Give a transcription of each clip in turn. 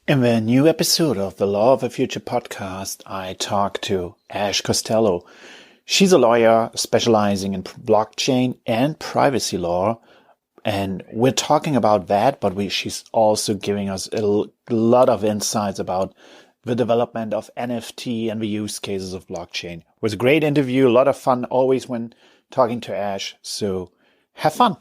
In the new episode of the Law of the Future podcast, I talk to Ash Costello. She's a lawyer specializing in blockchain and privacy law, and we're talking about that, but she's also giving us a lot of insights about the development of NFT and the use cases of blockchain. It was a great interview, a lot of fun always when talking to Ash, so have fun.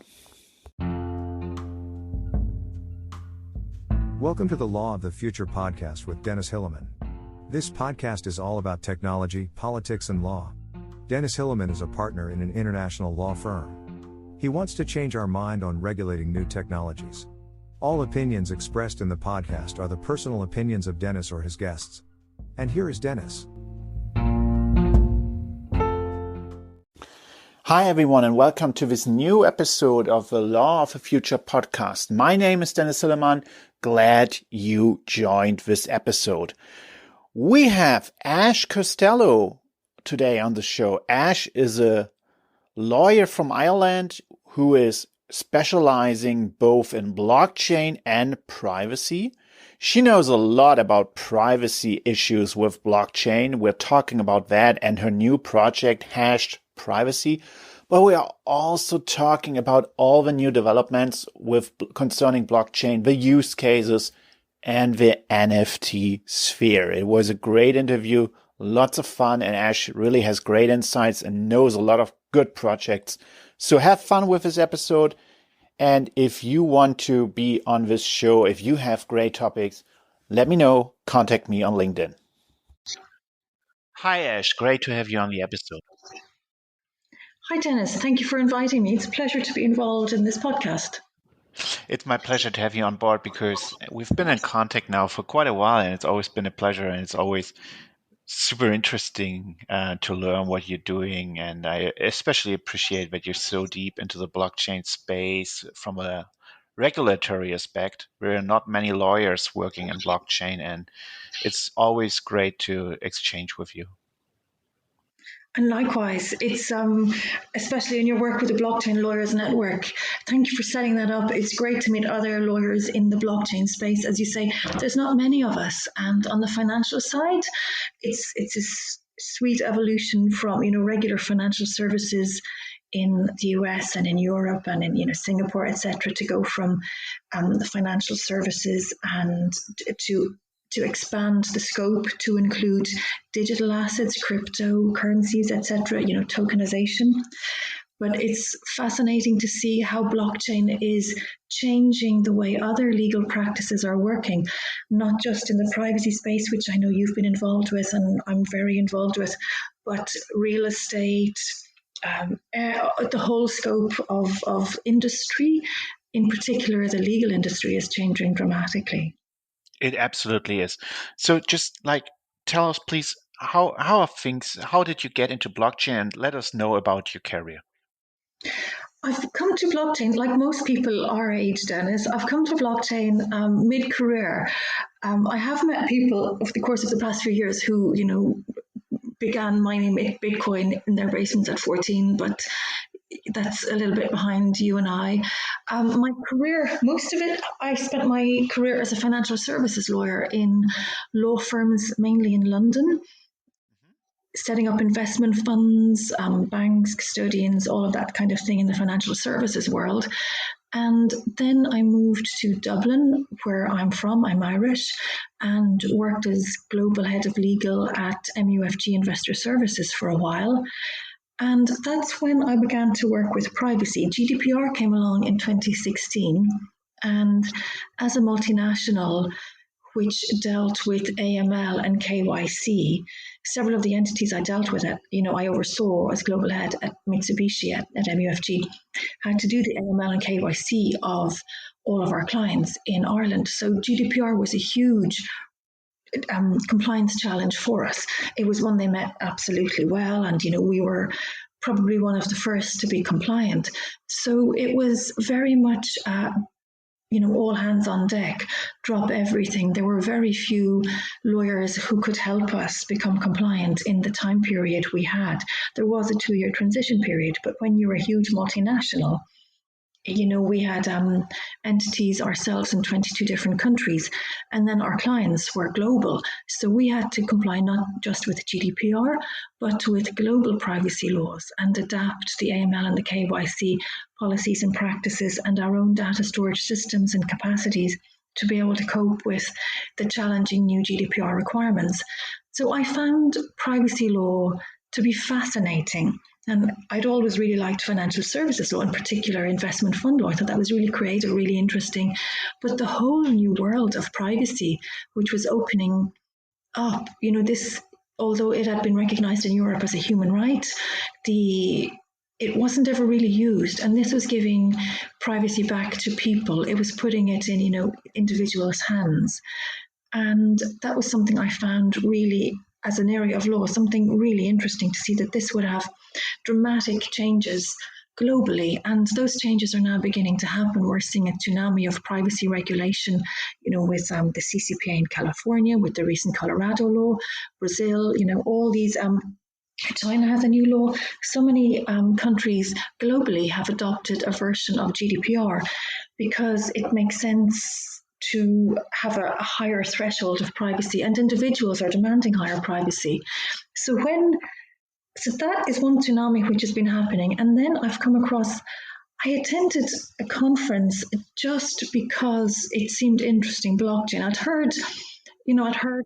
Welcome to the Law of the Future podcast with Dennis Hilleman. This podcast is all about technology, politics, and law. Dennis Hilleman is a partner in an international law firm. He wants to change our mind on regulating new technologies. All opinions expressed in the podcast are the personal opinions of Dennis or his guests. And here is Dennis. Hi everyone, and welcome to this new episode of the Law of the Future podcast. My name is Dennis Hilleman. Glad you joined this episode. We have Ash Costello today on the show. Ash is a lawyer from Ireland who is specializing both in blockchain and privacy. She knows a lot about privacy issues with blockchain. We're talking about that and her new project, Hashed Privacy. But we are also talking about all the new developments concerning blockchain, the use cases, and the NFT sphere. It was a great interview, lots of fun, and Ash really has great insights and knows a lot of good projects. So have fun with this episode. And if you want to be on this show, if you have great topics, let me know. Contact me on LinkedIn. Hi, Ash. Great to have you on the episode. Hi, Dennis. Thank you for inviting me. It's a pleasure to be involved in this podcast. It's my pleasure to have you on board because we've been in contact now for quite a while, and it's always been a pleasure, and it's always super interesting to learn what you're doing. And I especially appreciate that you're so deep into the blockchain space from a regulatory aspect. There are not many lawyers working in blockchain, and it's always great to exchange with you. And likewise, it's especially in your work with the Blockchain Lawyers Network. Thank you for setting that up. It's great to meet other lawyers in the blockchain space. As you say, there's not many of us. And on the financial side, it's a sweet evolution from regular financial services in the US and in Europe and in Singapore, etc., to go from the financial services and to expand the scope to include digital assets, cryptocurrencies, etc., tokenization. But it's fascinating to see how blockchain is changing the way other legal practices are working, not just in the privacy space, which I know you've been involved with and I'm very involved with, but real estate, the whole scope of industry, in particular the legal industry, is changing dramatically. It absolutely is. So just tell us, please, how are things, how did you get into blockchain, and let us know about your career? I've come to blockchain, like most people our age, Dennis, I've come to blockchain mid-career. I have met people over the course of the past few years who, began mining Bitcoin in their basements at 14, but that's a little bit behind you and I. My career, most of it, I spent my career as a financial services lawyer in law firms, mainly in London, setting up investment funds, banks, custodians, all of that kind of thing in the financial services world. And then I moved to Dublin, where I'm from. I'm Irish, and worked as global head of legal at MUFG Investor Services for a while. And that's when I began to work with privacy. GDPR came along in 2016, and as a multinational which dealt with AML and KYC, several of the entities I dealt with, I oversaw as global head at Mitsubishi at MUFG, had to do the AML and KYC of all of our clients in Ireland. So GDPR was a huge compliance challenge for us. It was one they met absolutely well, and we were probably one of the first to be compliant. So it was very much all hands on deck, drop everything. There were very few lawyers who could help us become compliant in the time period we had. There was a 2-year transition period, but when you're a huge multinational, we had entities ourselves in 22 different countries, and then our clients were global. So we had to comply not just with GDPR, but with global privacy laws and adapt the AML and the KYC policies and practices and our own data storage systems and capacities to be able to cope with the challenging new GDPR requirements. So I found privacy law to be fascinating. And I'd always really liked financial services law, in particular investment fund law. I thought that was really creative, really interesting. But the whole new world of privacy, which was opening up, this, although it had been recognized in Europe as a human right, it wasn't ever really used. And this was giving privacy back to people. It was putting it in, individuals' hands. And that was something I found really, as an area of law, something really interesting to see that this would have dramatic changes globally. And those changes are now beginning to happen. We're seeing a tsunami of privacy regulation, with the CCPA in California, with the recent Colorado law, Brazil, all these. China has a new law. So many countries globally have adopted a version of GDPR because it makes sense to have a higher threshold of privacy, and individuals are demanding higher privacy. So that is one tsunami which has been happening. And then I've come across, I attended a conference just because it seemed interesting, blockchain. I'd heard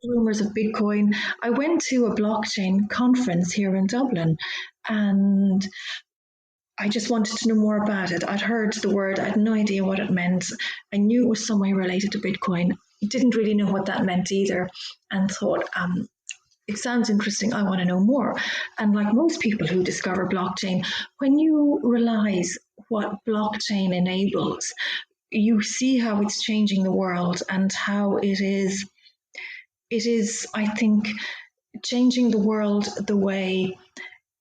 rumors of Bitcoin. I went to a blockchain conference here in Dublin, and I just wanted to know more about it. I'd heard the word, I had no idea what it meant. I knew it was some way related to Bitcoin. Didn't really know what that meant either, and thought, it sounds interesting, I want to know more. And like most people who discover blockchain, when you realize what blockchain enables, you see how it's changing the world and how it is, I think, changing the world the way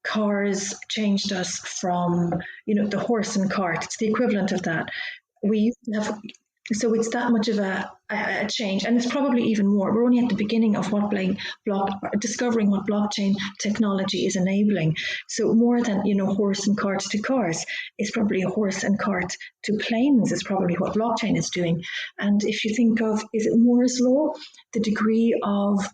cars changed us from, the horse and cart. It's the equivalent of that. We used to have, so it's that much of a change, and it's probably even more. We're only at the beginning of discovering what blockchain technology is enabling. So more than, horse and cart to cars, it's probably a horse and cart to planes is probably what blockchain is doing. And if you think of, is it Moore's law, the degree of,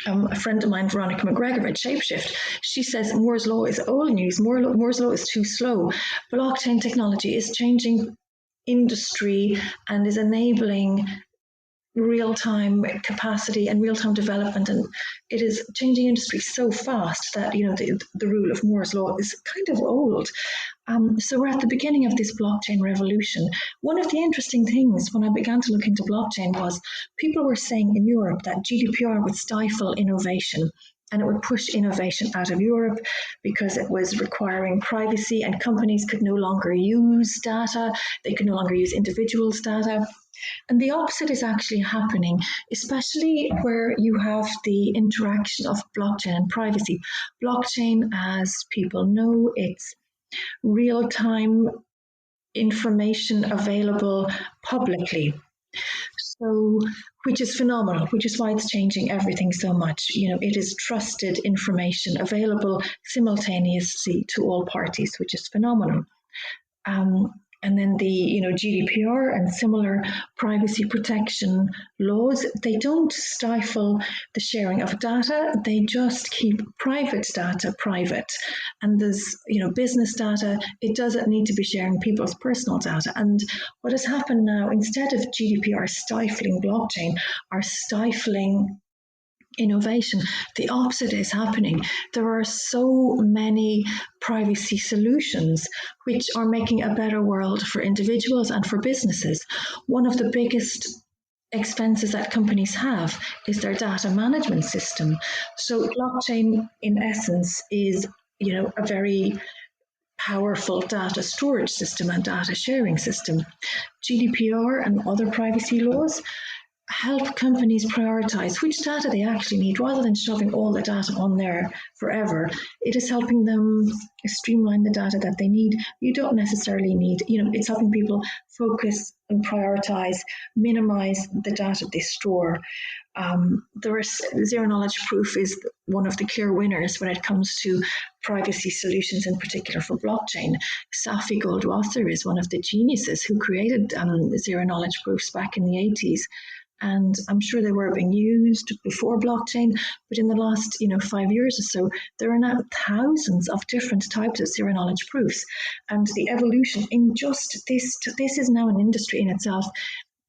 a friend of mine, Veronica McGregor at Shapeshift, she says Moore's law is old news. Moore's law is too slow. Blockchain technology is changing industry and is enabling real-time capacity and real-time development, and it is changing industry so fast that the rule of Moore's law is kind of old. So we're at the beginning of this blockchain revolution. One of the interesting things when I began to look into blockchain was people were saying in Europe that GDPR would stifle innovation and it would push innovation out of Europe because it was requiring privacy and companies could no longer use data, they could no longer use individuals' data. And the opposite is actually happening, especially where you have the interaction of blockchain and privacy. Blockchain, as people know, it's real-time information available publicly. So, which is phenomenal, which is why it's changing everything so much. It is trusted information available simultaneously to all parties, which is phenomenal. And then the GDPR and similar privacy protection laws, they don't stifle the sharing of data, they just keep private data private. And there's business data, it doesn't need to be sharing people's personal data. And what has happened now, instead of GDPR stifling blockchain or stifling innovation, the opposite is happening. There are so many privacy solutions which are making a better world for individuals and for businesses. One of the biggest expenses that companies have is their data management system. So blockchain, in essence, is a very powerful data storage system and data sharing system. GDPR and other privacy laws help companies prioritize which data they actually need rather than shoving all the data on there forever. It is helping them streamline the data that they need. You don't necessarily need, it's helping people focus and prioritize, minimize the data they store. Zero knowledge proof is one of the clear winners when it comes to privacy solutions, in particular for blockchain. Safi Goldwasser is one of the geniuses who created zero knowledge proofs back in the 80s. And I'm sure they were being used before blockchain, but in the last 5 years or so, there are now thousands of different types of zero knowledge proofs. And the evolution in just this is now an industry in itself.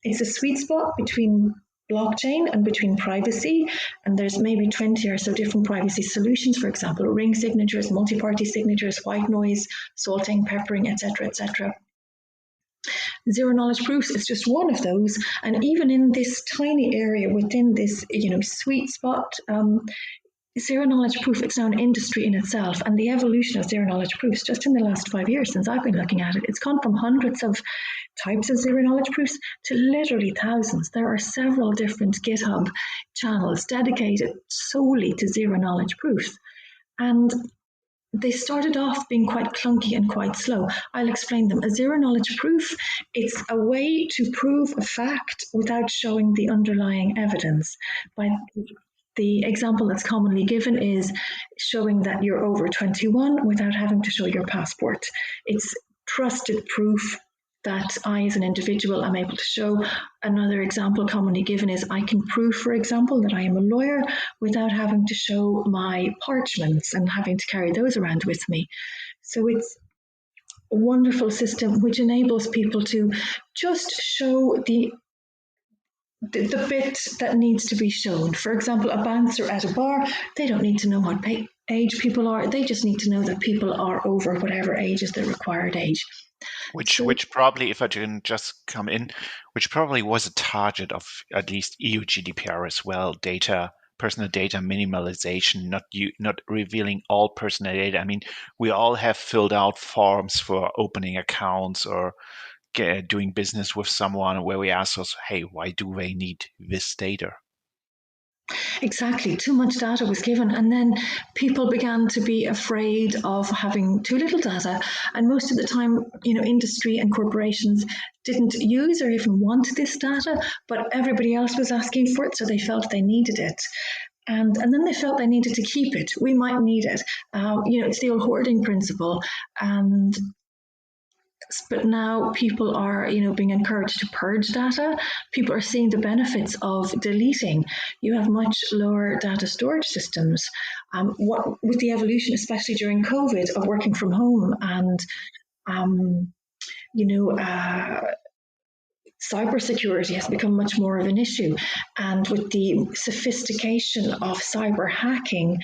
It's a sweet spot between blockchain and between privacy, and there's maybe 20 or so different privacy solutions, for example, ring signatures, multi-party signatures, white noise, salting, peppering, etc., etc. Zero knowledge proofs is just one of those, and even in this tiny area within this sweet spot, zero knowledge proof, it's now an industry in itself. And the evolution of zero knowledge proofs just in the last 5 years since I've been looking at it, it's gone from hundreds of types of zero knowledge proofs to literally thousands. There are several different GitHub channels dedicated solely to zero knowledge proofs, and they started off being quite clunky and quite slow. I'll explain them. A zero knowledge proof, it's a way to prove a fact without showing the underlying evidence. By the example that's commonly given is showing that you're over 21 without having to show your passport. It's trusted proof that I, as an individual, am able to show. Another example commonly given is I can prove, for example, that I am a lawyer without having to show my parchments and having to carry those around with me. So it's a wonderful system which enables people to just show the bit that needs to be shown. For example, a bouncer at a bar, they don't need to know what age people are. They just need to know that people are over whatever age is the required age. Which probably, if I can just come in, which probably was a target of at least EU GDPR as well, personal data minimalization, not revealing all personal data. I mean, we all have filled out forms for opening accounts or doing business with someone where we ask us, hey, why do they need this data? Exactly. Too much data was given, and then people began to be afraid of having too little data. And most of the time, industry and corporations didn't use or even want this data, but everybody else was asking for it, so they felt they needed it. And then they felt they needed to keep it. We might need it. It's the old hoarding principle. But now people are, being encouraged to purge data. People are seeing the benefits of deleting. You have much lower data storage systems. With the evolution, especially during COVID, of working from home and, cybersecurity has become much more of an issue. And with the sophistication of cyber hacking,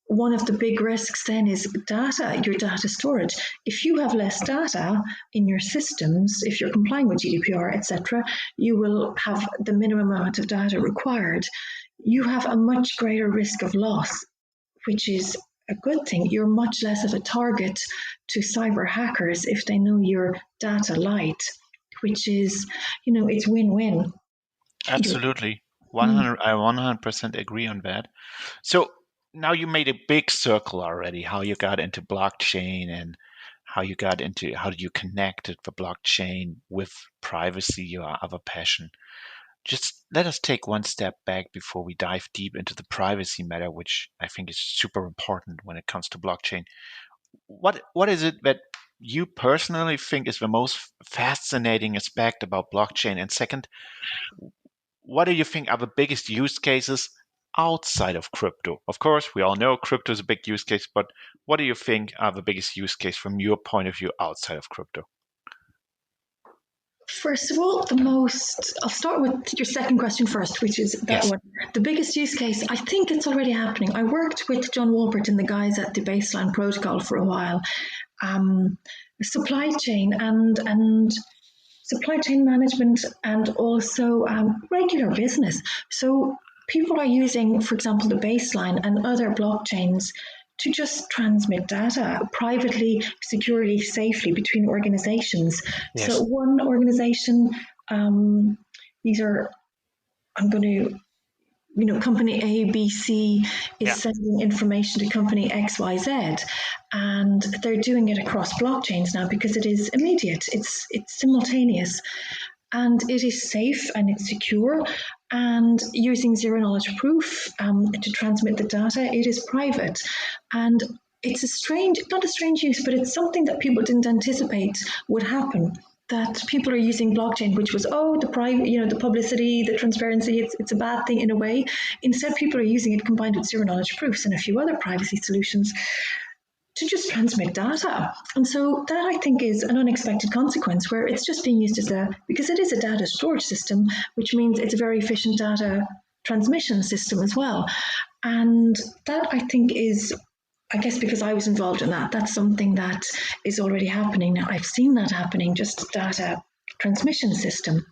one of the big risks then is your data storage. If you have less data in your systems, if you're complying with GDPR, etc., you will have the minimum amount of data required. You have a much greater risk of loss, which is a good thing. You're much less of a target to cyber hackers if they know you're data light, which is, it's win-win. Absolutely. I 100% agree on that. So now you made a big circle already, how you got into blockchain and how do you connect the blockchain with privacy, your other passion. Just let us take one step back before we dive deep into the privacy matter, which I think is super important when it comes to blockchain. What is it that you personally think is the most fascinating aspect about blockchain? And second, what do you think are the biggest use cases outside of crypto? Of course, we all know crypto is a big use case, but what do you think are the biggest use case from your point of view outside of crypto? First of all, I'll start with your second question first, which is that one. The biggest use case, I think it's already happening. I worked with John Walpert and the guys at the Baseline Protocol for a while. Supply chain and supply chain management and also regular business. So people are using, for example, the Baseline and other blockchains to just transmit data privately, securely, safely between organizations. Yes. So one organization, I'm going to company A, B, C is sending information to company X, Y, Z, and they're doing it across blockchains now because it is immediate, it's simultaneous, and it is safe and it's secure. And using zero knowledge proof to transmit the data, it is private, and it's not a strange use, but it's something that people didn't anticipate would happen. That people are using blockchain, which was the private, the publicity, the transparency. It's a bad thing in a way. Instead, people are using it combined with zero knowledge proofs and a few other privacy solutions to just transmit data. And so that, I think, is an unexpected consequence, where it's just being used because it is a data storage system, which means it's a very efficient data transmission system as well. And that, I think, is, I guess because I was involved in that, that's something that is already happening now. I've seen that happening, just data transmission system.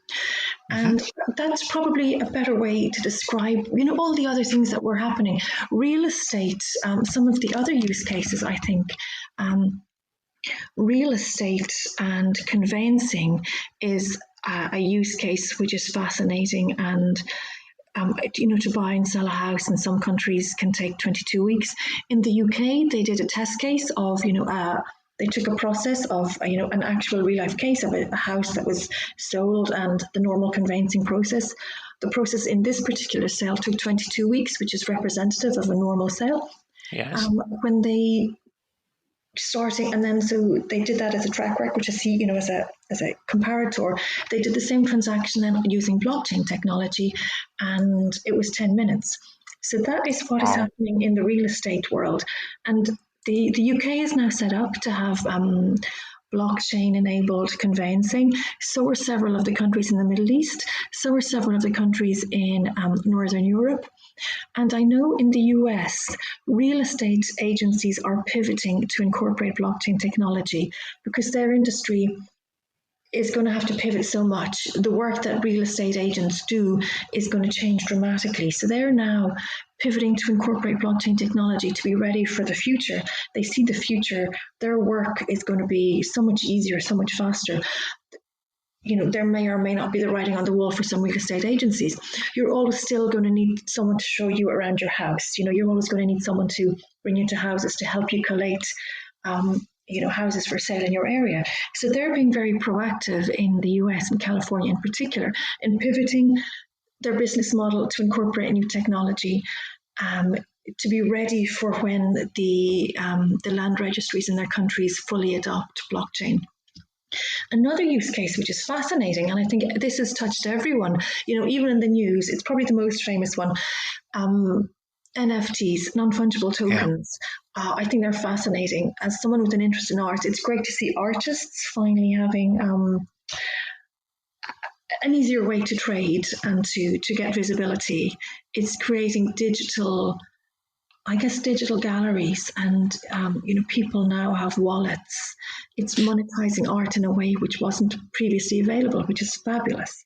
And that's probably a better way to describe, all the other things that were happening. Real estate, some of the other use cases, I think, real estate and conveyancing is a use case which is fascinating. And to buy and sell a house in some countries can take 22 weeks. In the UK, they did a test case of, they took a process of, an actual real life case of a house that was sold and the normal conveyancing process. The process in this particular sale took 22 weeks, which is representative of a normal sale. Yes. When they starting, and then so they did that as a track record to see, as a comparator. They did the same transaction then using blockchain technology, and it was 10 minutes. So that is what is happening in the real estate world. And the UK is now set up to have blockchain-enabled conveyancing. So are several of the countries in the Middle East. So are several of the countries in Northern Europe. And I know in the US, real estate agencies are pivoting to incorporate blockchain technology because their industry is going to have to pivot so much. The work that real estate agents do is going to change dramatically. So they're now pivoting to incorporate blockchain technology to be ready for the future. They see the future. Their work is going to be so much easier, so much faster. There may or may not be the writing on the wall for some real estate agencies. You're always still going to need someone to show you around your house. You're always going to need someone to bring you to houses to help you collate houses for sale in your area. So they're being very proactive in the US and California in particular in pivoting their business model to incorporate new technology to be ready for when the land registries in their countries fully adopt blockchain. Another use case which is fascinating, and I think this has touched everyone, even in the news, it's probably the most famous one, NFTs, non-fungible tokens. I think they're fascinating. As someone with an interest in art, it's great to see artists finally having an easier way to trade and to get visibility. It's creating digital galleries, and people now have wallets. It's monetizing art in a way which wasn't previously available, which is fabulous.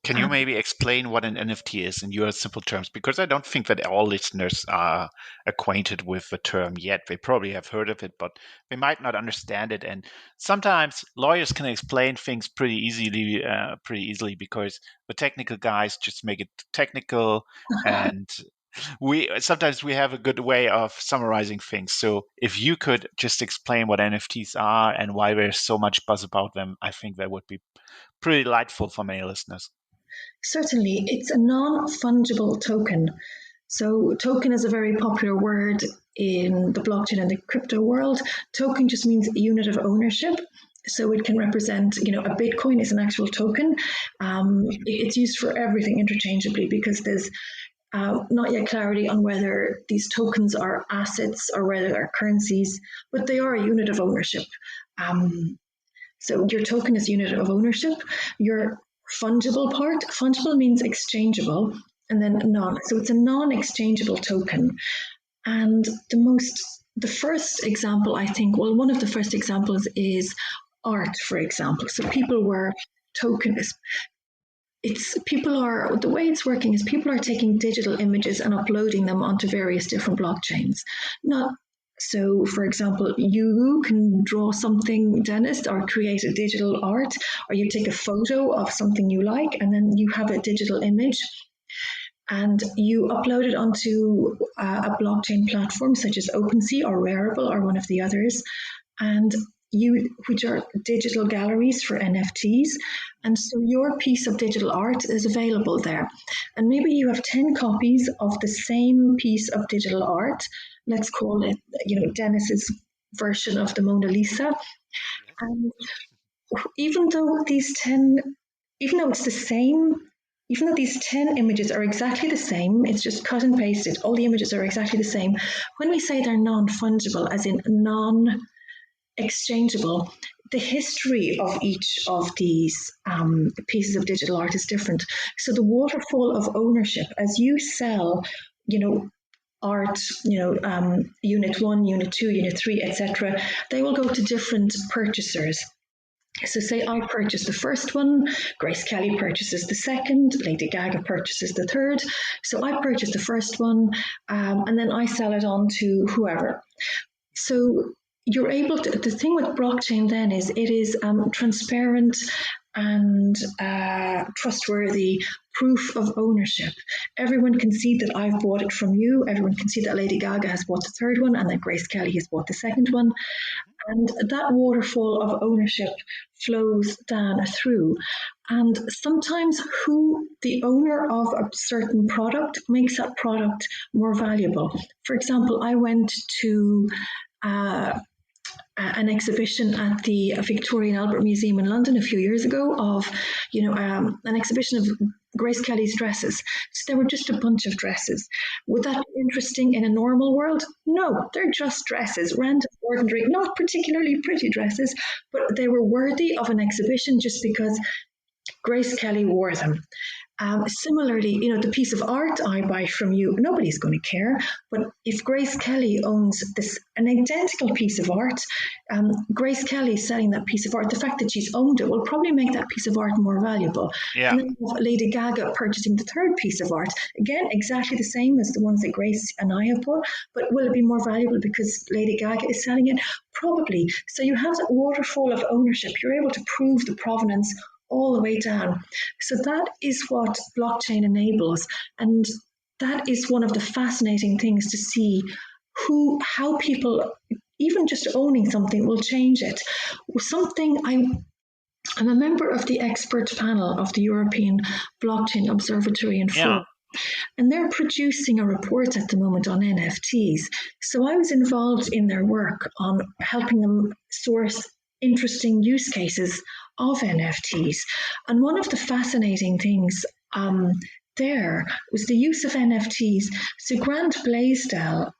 Can you maybe explain what an NFT is in your simple terms? Because I don't think that all listeners are acquainted with the term yet. They probably have heard of it, but they might not understand it. And sometimes lawyers can explain things pretty easily because the technical guys just make it technical. And we have a good way of summarizing things. So if you could just explain what NFTs are and why there's so much buzz about them, I think that would be pretty delightful for many listeners. Certainly, it's a non-fungible token. So token is a very popular word in the blockchain and the crypto world. Token just means a unit of ownership. So it can represent, a Bitcoin is an actual token. It's used for everything interchangeably because there's not yet clarity on whether these tokens are assets or whether they're currencies, but they are a unit of ownership. So your token is a unit of ownership. Your fungible means exchangeable, and then non. So it's a non-exchangeable token. And the first example, I think, one of the first examples is art, for example. So people were tokenized. The way it's working is people are taking digital images and uploading them onto various different blockchains. So, for example, you can draw something, Dennis, or create a digital art, or you take a photo of something you like, and then you have a digital image. and you upload it onto a blockchain platform such as OpenSea or Rarible or one of the others, and which are digital galleries for NFTs. And so your piece of digital art is available there. And maybe you have 10 copies of the same piece of digital art. Let's call it, Dennis's version of the Mona Lisa. And even though these 10, even though it's the same, even though these 10 images are exactly the same, it's just cut and pasted, all the images are exactly the same. When we say they're non-fungible, as in non-exchangeable, the history of each of these pieces of digital art is different. So the waterfall of ownership, as you sell, art, unit 1, unit 2, unit 3, etc., they will go to different purchasers. So say I purchase the first one, Grace Kelly purchases the second, Lady Gaga purchases the third. So I purchase the first one, and then I sell it on to whoever. So you're able to, the thing with blockchain then is it is transparent and trustworthy proof of ownership. Everyone can see that I've bought it from you. Everyone can see that Lady Gaga has bought the third one and that Grace Kelly has bought the second one. And that waterfall of ownership flows down through. And sometimes who the owner of a certain product makes that product more valuable. For example, I went to an exhibition at the Victoria and Albert Museum in London a few years ago of, an exhibition of Grace Kelly's dresses. So there were just a bunch of dresses. Would that be interesting in a normal world? No, they're just dresses, random, ordinary, not particularly pretty dresses, but they were worthy of an exhibition just because Grace Kelly wore them. Similarly, the piece of art I buy from you, nobody's going to care. But if Grace Kelly owns an identical piece of art, Grace Kelly selling that piece of art, the fact that she's owned it will probably make that piece of art more valuable. Yeah. And then Lady Gaga purchasing the third piece of art, again, exactly the same as the ones that Grace and I have bought, but will it be more valuable because Lady Gaga is selling it? Probably. So you have that waterfall of ownership. You're able to prove the provenance all the way down. So that is what blockchain enables. And that is one of the fascinating things to see how people, even just owning something, will change it. I'm a member of the expert panel of the European Blockchain Observatory in Florida. And they're producing a report at the moment on NFTs. So I was involved in their work on helping them source interesting use cases of NFTs. And one of the fascinating things there was the use of NFTs. So Grant Blaisdell,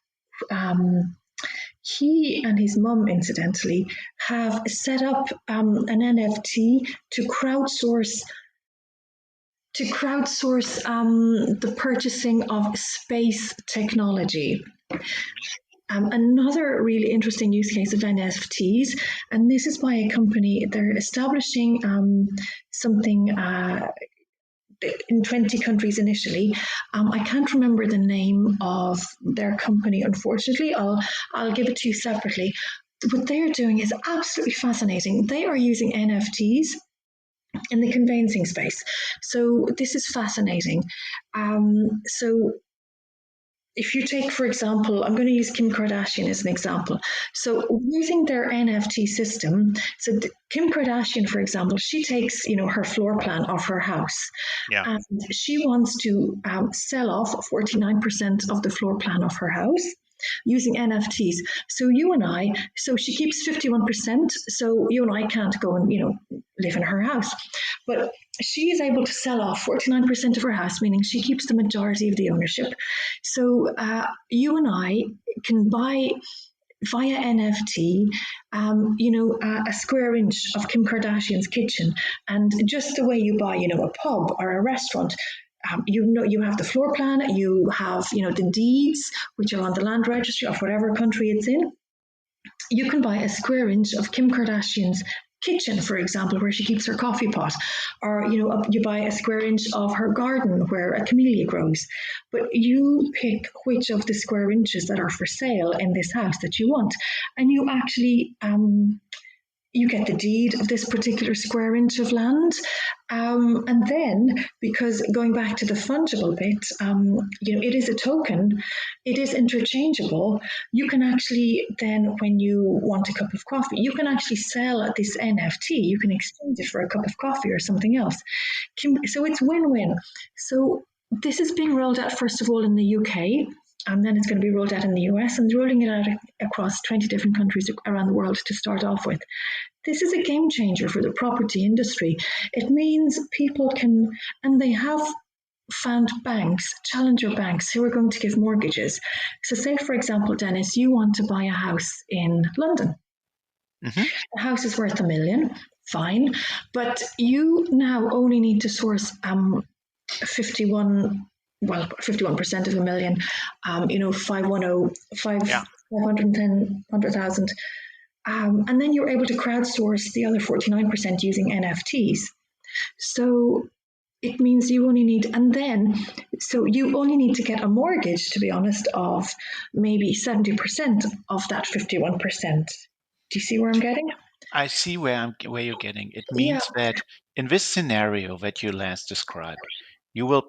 he and his mum, incidentally, have set up an NFT to crowdsource the purchasing of space technology. Another really interesting use case of NFTs, and this is by a company, they're establishing something in 20 countries initially. I can't remember the name of their company, unfortunately. I'll give it to you separately. What they're doing is absolutely fascinating. They are using NFTs in the conveyancing space. So this is fascinating. So if you take, for example, I'm going to use Kim Kardashian as an example. So using their NFT system, so Kim Kardashian, for example, she takes, her floor plan of her house. Yeah. And she wants to sell off 49% of the floor plan of her house using NFTs. So she keeps 51%. So you and I can't go and, live in her house. But she is able to sell off 49% of her house, meaning she keeps the majority of the ownership. So you and I can buy via NFT, a square inch of Kim Kardashian's kitchen. And just the way you buy, a pub or a restaurant, you have the floor plan, you have, the deeds, which are on the land registry of whatever country it's in. You can buy a square inch of Kim Kardashian's kitchen, for example, where she keeps her coffee pot, or you buy a square inch of her garden where a camellia grows. But you pick which of the square inches that are for sale in this house that you want, and you actually you get the deed of this particular square inch of land. And then, because going back to the fungible bit, it is a token, it is interchangeable. You can actually then, when you want a cup of coffee, you can actually sell this NFT. You can exchange it for a cup of coffee or something else. So it's win-win. So this is being rolled out first of all in the UK, and then it's going to be rolled out in the US, and rolling it out across 20 different countries around the world to start off with. This is a game changer for the property industry. It means people can, and they have found banks, challenger banks, who are going to give mortgages. So, say, for example, Dennis, you want to buy a house in London. Mm-hmm. The house is worth $1 million, fine, but you now only need to source 51% of $1 million, 510,000. And then you're able to crowdsource the other 49% using NFTs. So it means you only need to get a mortgage, to be honest, of maybe 70% of that 51%. Do you see where I'm getting? I see where you're getting. It means that in this scenario that you last described, you will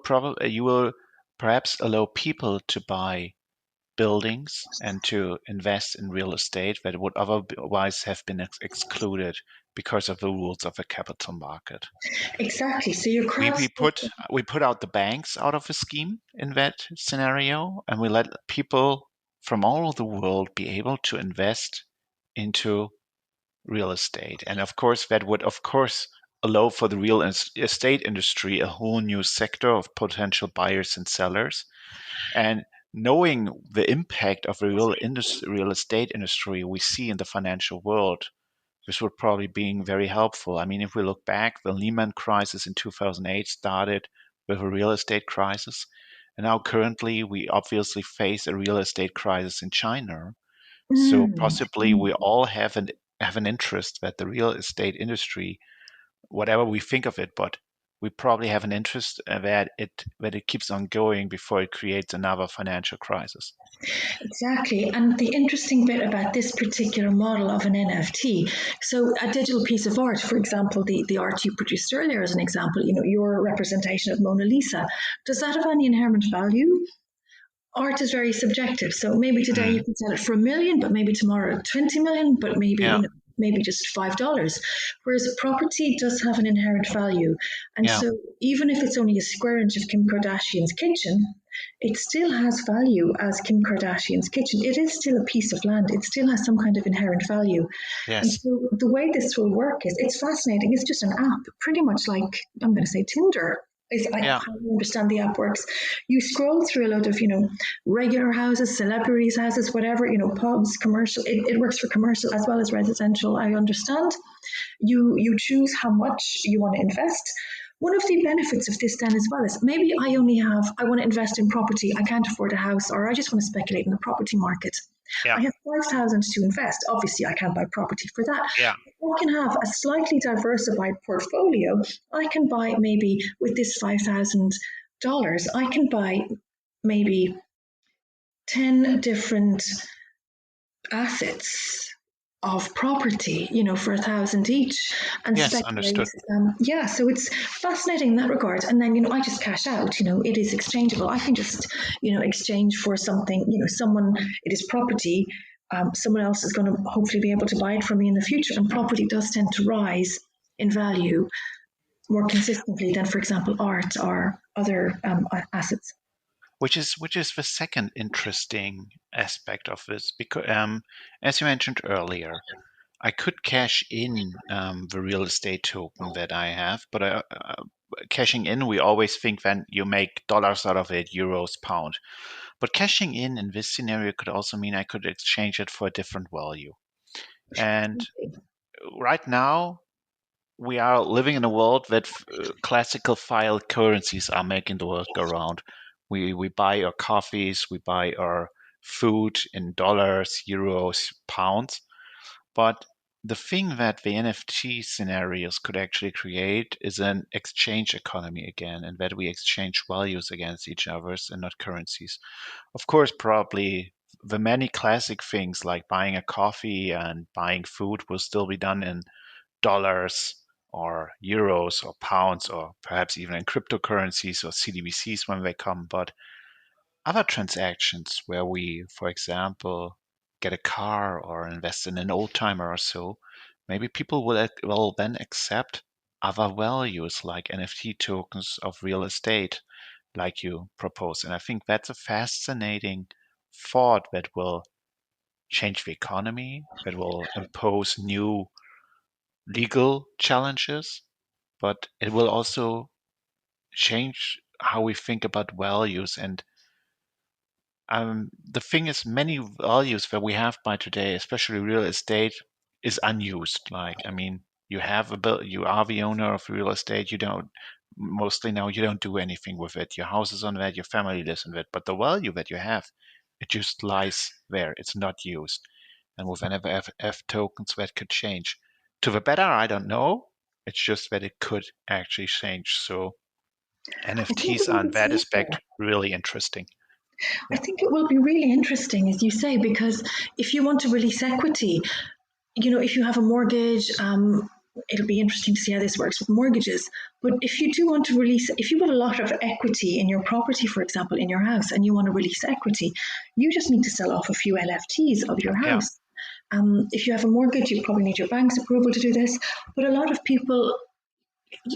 perhaps allow people to buy buildings and to invest in real estate that would otherwise have been excluded because of the rules of the capital market. Exactly. So you're we put out the banks out of the scheme in that scenario, and we let people from all over the world be able to invest into real estate. And of course, that would allow for the real estate industry a whole new sector of potential buyers and sellers. And knowing the impact of the real estate industry we see in the financial world, this would probably be very helpful. I mean, if we look back, the Lehman crisis in 2008 started with a real estate crisis. And now currently we obviously face a real estate crisis in China. So possibly we all have an interest that the real estate industry, whatever we think of it, but we probably have an interest that it keeps on going before it creates another financial crisis. Exactly. And the interesting bit about this particular model of an NFT, so a digital piece of art, for example, the art you produced earlier as an example, your representation of Mona Lisa, does that have any inherent value? Art is very subjective. So maybe today you can sell it for $1 million, but maybe tomorrow 20 million, but maybe just $5. Whereas property does have an inherent value. And so even if it's only a square inch of Kim Kardashian's kitchen, it still has value as Kim Kardashian's kitchen. It is still a piece of land. It still has some kind of inherent value. Yes. And so the way this will work is, it's fascinating. It's just an app, pretty much like, I'm going to say Tinder. I understand the app works. You scroll through a lot of, regular houses, celebrities' houses, whatever, pubs, commercial. It works for commercial as well as residential, I understand. You choose how much you want to invest. One of the benefits of this then as well is, maybe I want to invest in property. I can't afford a house, or I just want to speculate in the property market. Yeah. I have 5,000 to invest. Obviously, I can't buy property for that. Yeah. I can have a slightly diversified portfolio. I can buy maybe with this $5,000, I can buy maybe 10 different assets of property, for 1,000 each, and understood. So it's fascinating in that regard. And then, I just cash out. It is exchangeable. I can just, exchange for something. It is property. Someone else is going to hopefully be able to buy it from me in the future. And property does tend to rise in value more consistently than, for example, art or other assets. Which is the second interesting aspect of this, because as you mentioned earlier, I could cash in the real estate token that I have, but cashing in, we always think then you make dollars out of it, euros, pound. But cashing in this scenario could also mean I could exchange it for a different value. And right now, we are living in a world that classical fiat currencies are making the world go round. We buy our coffees, we buy our food in dollars, euros, pounds. But the thing that the NFT scenarios could actually create is an exchange economy again, and that we exchange values against each other and not currencies. Of course, probably the many classic things like buying a coffee and buying food will still be done in dollars or euros or pounds or perhaps even in cryptocurrencies or CDBCs when they come, but other transactions where we, for example, get a car or invest in an old timer or so, maybe people will then accept other values like NFT tokens of real estate, like you propose. And I think that's a fascinating thought that will change the economy, that will impose new legal challenges, but it will also change how we think about values. And the thing is, many values that we have by today, especially real estate, is unused. Like, I mean, you have a bill, you are the owner of real estate. You don't mostly now you don't do anything with it. Your house is on that, your family lives in it, but the value that you have, it just lies there. It's not used. And with NFF tokens, that could change to the better. I don't know. It's just that it could actually change. So I think it NFTs will are in be that safer. aspect really interesting. I Yeah. think it will be really interesting, as you say, because if you want to release equity, if you have a mortgage, it'll be interesting to see how this works with mortgages. But if you do want to release, if you have a lot of equity in your property, for example, in your house, and you want to release equity, you just need to sell off a few NFTs of your Yeah. house. If you have a mortgage, you probably need your bank's approval to do this. But a lot of people,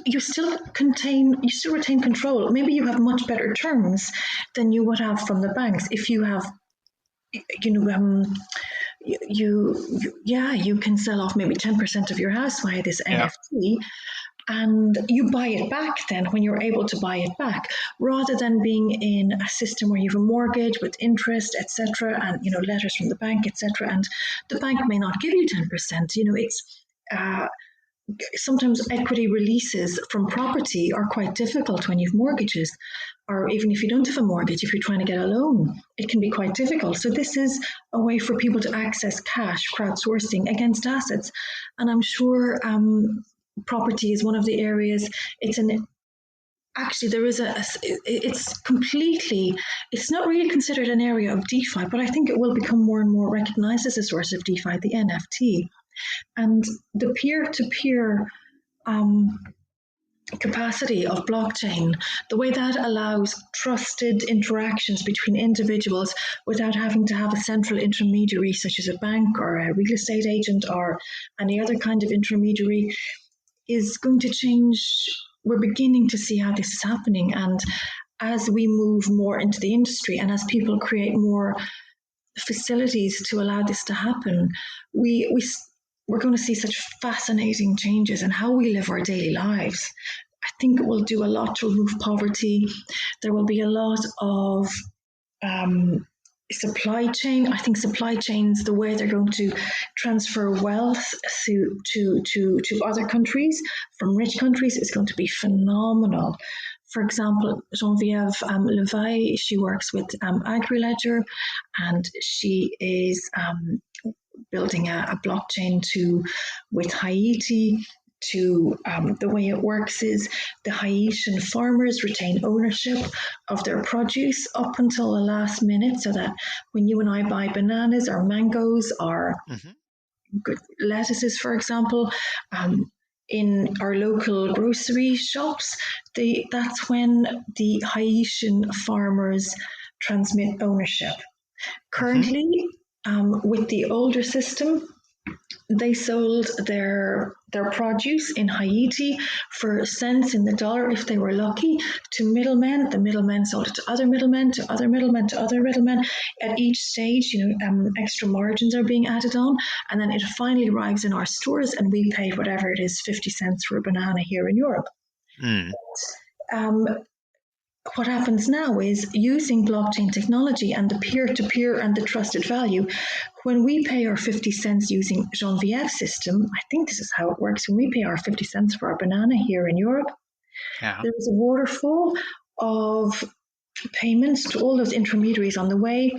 you still retain control. Maybe you have much better terms than you would have from the banks if you have, you know, you can sell off maybe 10% of your house via this Yeah. NFT, and you buy it back then when you're able to buy it back, rather than being in a system where you have a mortgage with interest, etc., and letters from the bank, etc., and the bank may not give you 10%. It's sometimes equity releases from property are quite difficult when you've mortgages, or even if you don't have a mortgage, if you're trying to get a loan, it can be quite difficult. So this is a way for people to access cash, crowdsourcing against assets. And I'm sure property is one of the areas. Actually, there is it's not really considered an area of DeFi, but I think it will become more and more recognized as a source of DeFi, the NFT. And the peer-to-peer capacity of blockchain, the way that allows trusted interactions between individuals without having to have a central intermediary, such as a bank or a real estate agent or any other kind of intermediary, is going to change. We're beginning to see how this is happening. And as we move more into the industry and as people create more facilities to allow this to happen, we're going to see such fascinating changes in how we live our daily lives. I think it will do a lot to remove poverty. There will be a lot of supply chain. I think supply chains, the way they're going to transfer wealth to other countries from rich countries, is going to be phenomenal. For example, Geneviève Levi, she works with AgriLedger, and she is building a blockchain with Haiti. The way it works is the Haitian farmers retain ownership of their produce up until the last minute, so that when you and I buy bananas or mangoes or lettuces, for example, in our local grocery shops, that's when the Haitian farmers transmit ownership. Currently, with the older system, they sold their produce in Haiti for cents in the dollar if they were lucky to middlemen. The middlemen sold it to other middlemen, to other middlemen, to other middlemen. At each stage, extra margins are being added on, and then it finally arrives in our stores, and we pay whatever it is, 50 cents for a banana here in Europe. Mm. What happens now is, using blockchain technology and the peer-to-peer and the trusted value, when we pay our 50 cents using Geneviève's system, I think this is how it works. When we pay our 50 cents for our banana here in Europe, Yeah. there is a waterfall of payments to all those intermediaries on the way,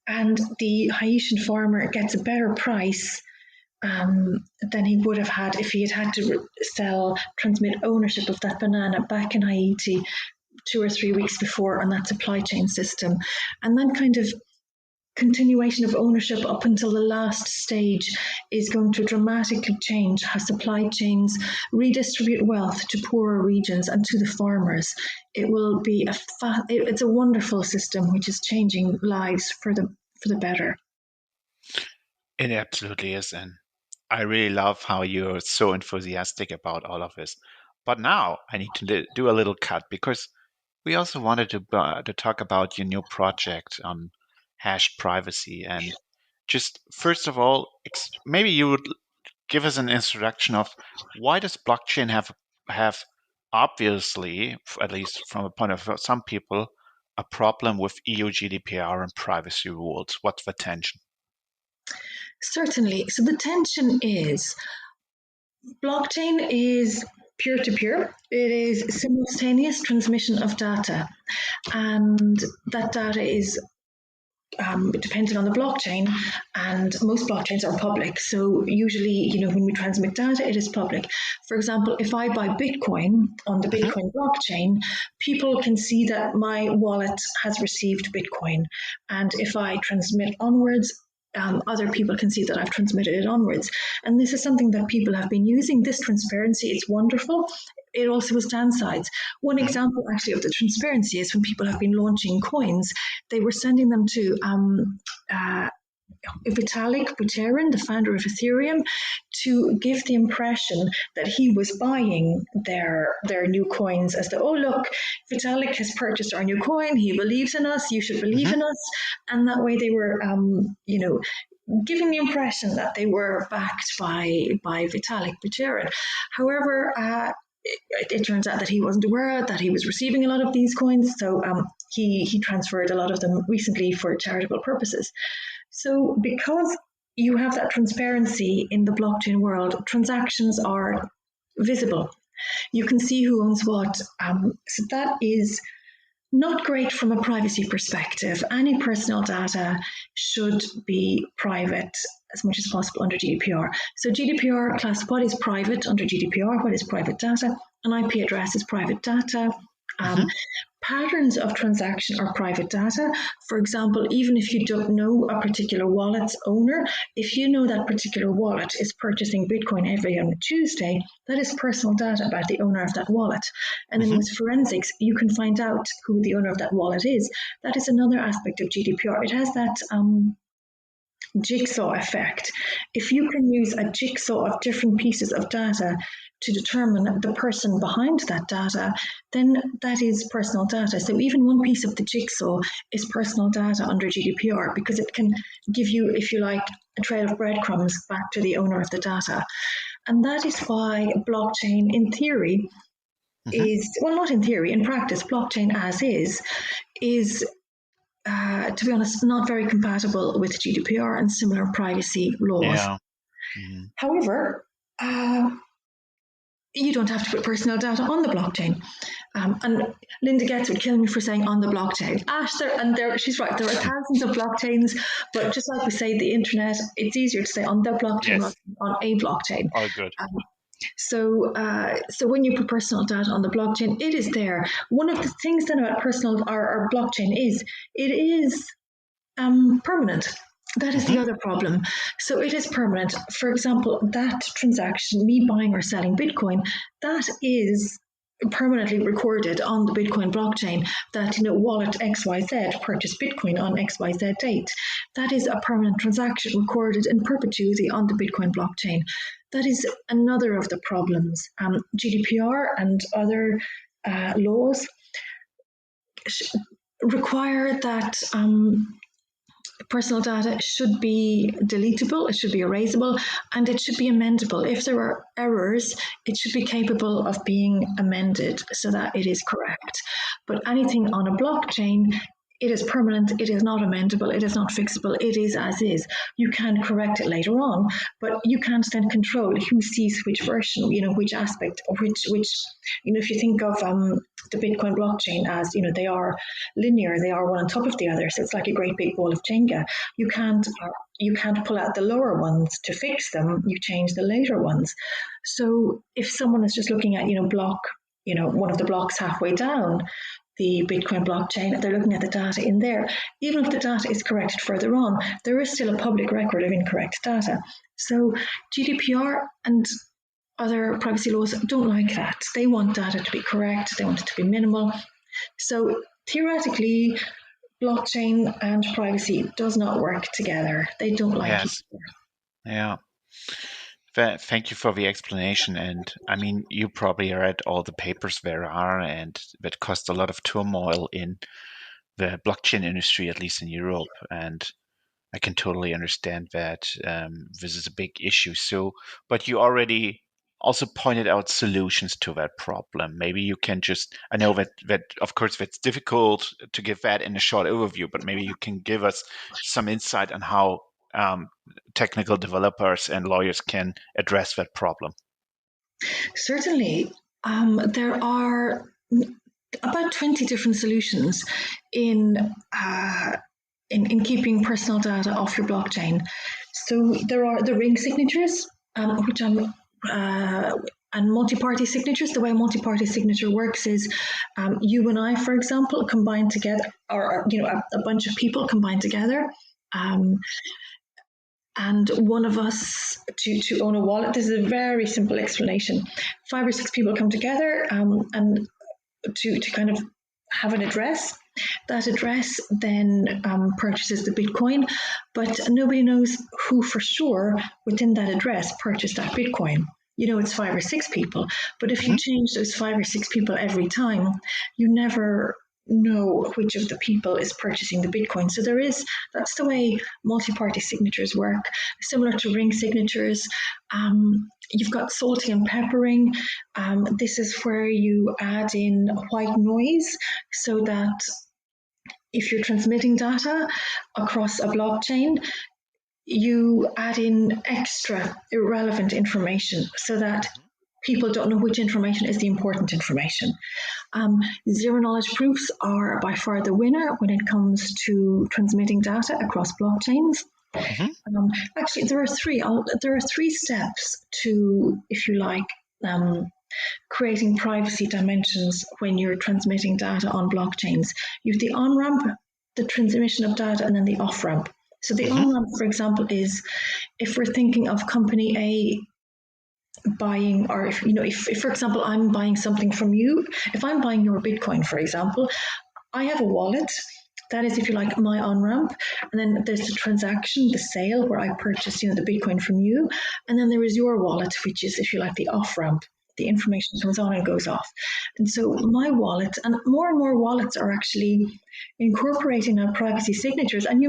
and the Haitian farmer gets a better price than he would have had if he had to transmit ownership of that banana back in Haiti 2 or 3 weeks before on that supply chain system. And then kind of continuation of ownership up until the last stage is going to dramatically change how supply chains redistribute wealth to poorer regions and to the farmers. It will be it's a wonderful system which is changing lives for the better. It absolutely is, and I really love how you're so enthusiastic about all of this. But now I need to do a little cut because we also wanted to talk about your new project on hash privacy. And just first of all, maybe you would give us an introduction of why does blockchain have obviously, at least from the point of some people, a problem with EU GDPR and privacy rules? What's the tension? Certainly. So the tension is blockchain is peer-to-peer. It is simultaneous transmission of data, and that data is depending on the blockchain, and most blockchains are public. So usually, when we transmit data, it is public. For example, if I buy Bitcoin on the Bitcoin blockchain, people can see that my wallet has received Bitcoin. And if I transmit onwards, other people can see that I've transmitted it onwards. And this is something that people have been using. This transparency is wonderful. It also has downsides. One example actually of the transparency is when people have been launching coins, they were sending them to Vitalik Buterin, the founder of Ethereum, to give the impression that he was buying their new coins as oh look, Vitalik has purchased our new coin, he believes in us, you should believe in us. And that way they were giving the impression that they were backed by Vitalik Buterin. However, it turns out that he wasn't aware that he was receiving a lot of these coins, so he transferred a lot of them recently for charitable purposes. So because you have that transparency in the blockchain world, transactions are visible. You can see who owns what. So that is not great from a privacy perspective. Any personal data should be private as much as possible under GDPR. So GDPR class what is private under GDPR, what is private data? An IP address is private data. Patterns of transaction are private data. For example, even if you don't know a particular wallet's owner, if you know that particular wallet is purchasing Bitcoin every on a Tuesday, that is personal data about the owner of that wallet. And then with forensics, you can find out who the owner of that wallet is. That is another aspect of GDPR. It has that jigsaw effect. If you can use a jigsaw of different pieces of data to determine the person behind that data, then that is personal data. So even one piece of the jigsaw is personal data under GDPR because it can give you, if you like, a trail of breadcrumbs back to the owner of the data. And that is why blockchain, in theory, not in theory, in practice, blockchain as is to be honest, not very compatible with GDPR and similar privacy laws. Yeah. However, you don't have to put personal data on the blockchain. And Linda Getz would kill me for saying on the blockchain. Ash, she's right, there are thousands of blockchains, but just like we say, the internet, it's easier to say on the blockchain rather than on a blockchain. Oh, good. So when you put personal data on the blockchain, it is there. One of the things then about personal or blockchain is it is permanent. That is the other problem. So it is permanent. For example, that transaction, me buying or selling Bitcoin, that is permanently recorded on the Bitcoin blockchain that wallet XYZ purchased Bitcoin on XYZ date. That is a permanent transaction recorded in perpetuity on the Bitcoin blockchain. That is another of the problems. GDPR and other laws require that personal data should be deletable, it should be erasable, and it should be amendable. If there are errors, it should be capable of being amended so that it is correct. But anything on a blockchain, it is permanent, it is not amendable, it is not fixable, it is as is. You can correct it later on, but you can't then control who sees which version, which aspect, or which if you think of the Bitcoin blockchain as, they are linear, they are one on top of the other, so it's like a great big ball of Jenga. You can't pull out the lower ones to fix them, you change the later ones. So if someone is just looking at, block, one of the blocks halfway down, the Bitcoin blockchain, they're looking at the data in there. Even if the data is corrected further on, there is still a public record of incorrect data. So GDPR and other privacy laws don't like that. They want data to be correct, they want it to be minimal. So theoretically, blockchain and privacy does not work together. They don't like each other. Yeah. Thank you for the explanation. And I mean, you probably read all the papers there are, and that caused a lot of turmoil in the blockchain industry, at least in Europe. And I can totally understand that this is a big issue. So, but you already also pointed out solutions to that problem. Maybe you can just, I know that of course that's difficult to give that in a short overview, but maybe you can give us some insight on how technical developers and lawyers can address that problem. Certainly. There are about 20 different solutions in keeping personal data off your blockchain. So there are the ring signatures, which and multi-party signatures. The way multi-party signature works is you and I, for example, combine together, or a bunch of people combine together. And one of us to own a wallet. This is a very simple explanation. 5 or 6 people come together and to kind of have an address. That address then purchases the Bitcoin, but nobody knows who for sure within that address purchased that Bitcoin. It's 5 or 6 people, but if you change those 5 or 6 people every time, you never know which of the people is purchasing the Bitcoin. So that's the way multi-party signatures work, similar to ring signatures. You've got salting and peppering. This is where you add in white noise so that if you're transmitting data across a blockchain, you add in extra irrelevant information so that people don't know which information is the important information. Zero knowledge proofs are by far the winner when it comes to transmitting data across blockchains. Actually, there are three steps to, if you like, creating privacy dimensions when you're transmitting data on blockchains. You have the on-ramp, the transmission of data, and then the off-ramp. So the on-ramp, for example, is if we're thinking of company A buying, or if for example I'm buying something from you, if I'm buying your Bitcoin, for example, I have a wallet that is, if you like, my on-ramp, and then there's the transaction, the sale, where I purchase the Bitcoin from you, and then there is your wallet, which is, if you like, the off-ramp. The information comes on and goes off. And so my wallet, and more wallets are actually incorporating our privacy signatures. And